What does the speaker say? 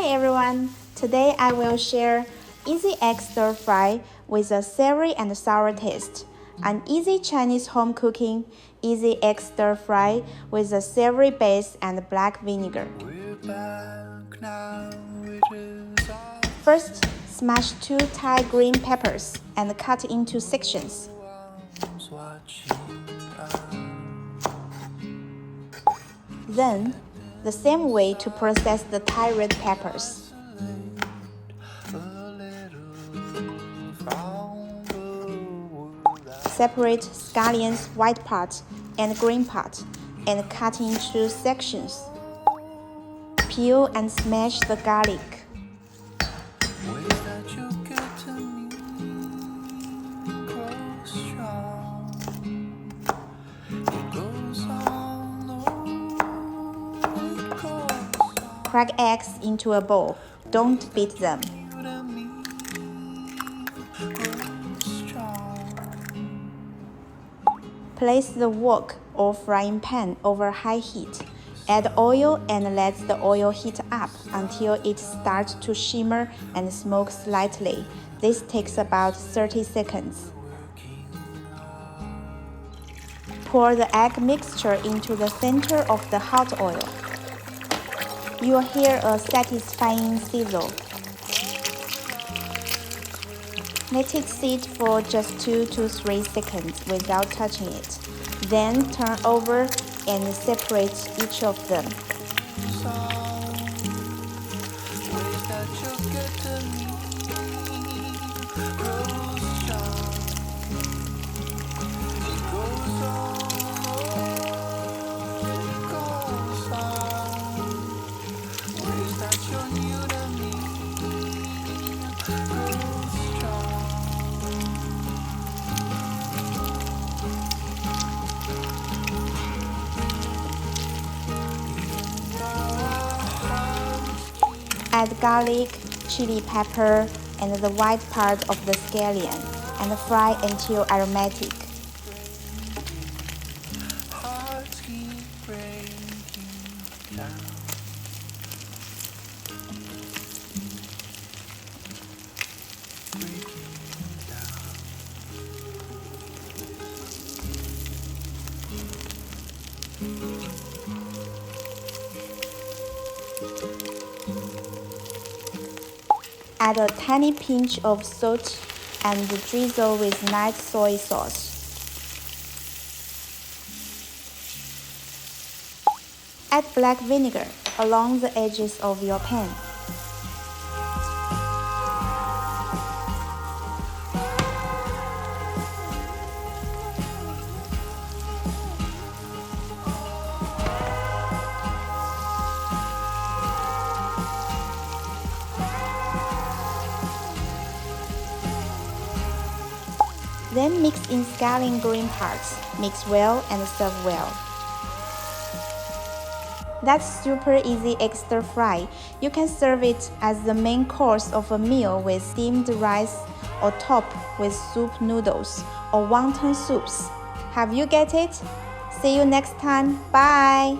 Hi everyone! Today I will share easy egg stir fry with a savory and sour taste. An easy Chinese home cooking, easy egg stir fry with a savory base and black vinegar. First, smash 2 Thai green peppers and cut into sections. Then, the same way to process the Thai red peppers. Separate scallions white part and green part and cut into sections. Peel and smash the garlic. Crack eggs into a bowl. Don't beat them. Place the wok or frying pan over high heat. Add oil and let the oil heat up until it starts to shimmer and smoke slightly. This takes about 30 seconds. Pour the egg mixture into the center of the hot oil. You'll hear a satisfying sizzle. Let it sit for just 2 to 3 seconds without touching it. Then turn over and separate each of them. Add garlic, chili pepper, and the white part of the scallion, and fry until aromatic. Add a tiny pinch of salt and drizzle with nice soy sauce. Add black vinegar along the edges of your pan. Then mix in scallion green parts. Mix well and serve well. That's super easy egg stir fry. You can serve it as the main course of a meal with steamed rice or top with soup noodles or wonton soups. Have you get it? See you next time. Bye!